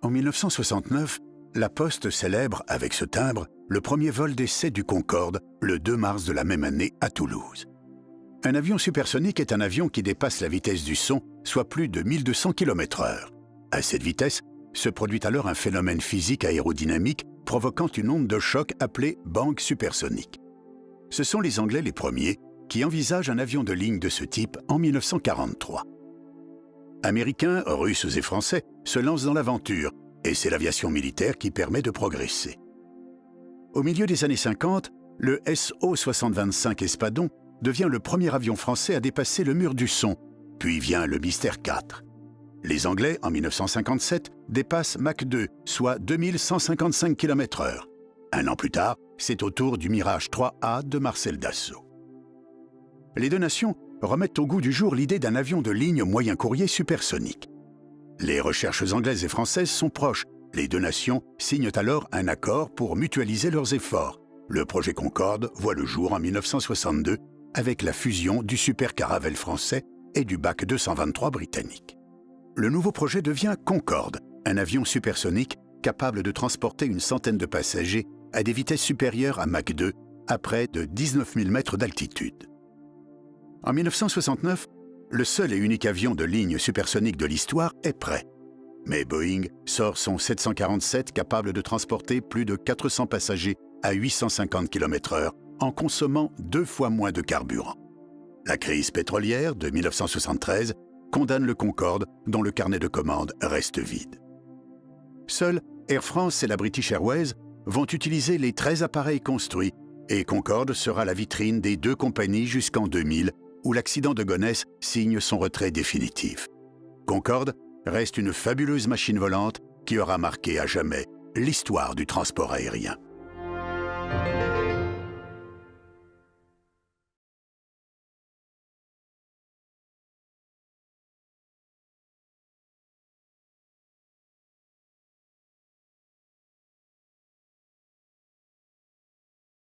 En 1969, la Poste célèbre, avec ce timbre, le premier vol d'essai du Concorde, le 2 mars de la même année à Toulouse. Un avion supersonique est un avion qui dépasse la vitesse du son, soit plus de 1200 km/h. À cette vitesse, se produit alors un phénomène physique aérodynamique provoquant une onde de choc appelée bang supersonique. Ce sont les Anglais les premiers qui envisagent un avion de ligne de ce type en 1943. Américains, Russes et Français se lancent dans l'aventure, et c'est l'aviation militaire qui permet de progresser. Au milieu des années 50, le SO-6025 Espadon devient le premier avion français à dépasser le mur du son, puis vient le Mystère 4. Les Anglais, en 1957, dépassent Mach 2, soit 2155 km/h. Un an plus tard, c'est au tour du Mirage 3A de Marcel Dassault. Les deux nations remettent au goût du jour l'idée d'un avion de ligne moyen courrier supersonique. Les recherches anglaises et françaises sont proches. Les deux nations signent alors un accord pour mutualiser leurs efforts. Le projet Concorde voit le jour en 1962 avec la fusion du Super Caravelle français et du Bach 223 britannique. Le nouveau projet devient Concorde, un avion supersonique capable de transporter une centaine de passagers à des vitesses supérieures à Mach 2 à près de 19 000 mètres d'altitude. En 1969, le seul et unique avion de ligne supersonique de l'histoire est prêt. Mais Boeing sort son 747 capable de transporter plus de 400 passagers à 850 km/h en consommant 2 fois moins de carburant. La crise pétrolière de 1973 condamne le Concorde dont le carnet de commandes reste vide. Seuls Air France et la British Airways vont utiliser les 13 appareils construits et Concorde sera la vitrine des deux compagnies jusqu'en 2000 où l'accident de Gonesse signe son retrait définitif. Concorde reste une fabuleuse machine volante qui aura marqué à jamais l'histoire du transport aérien.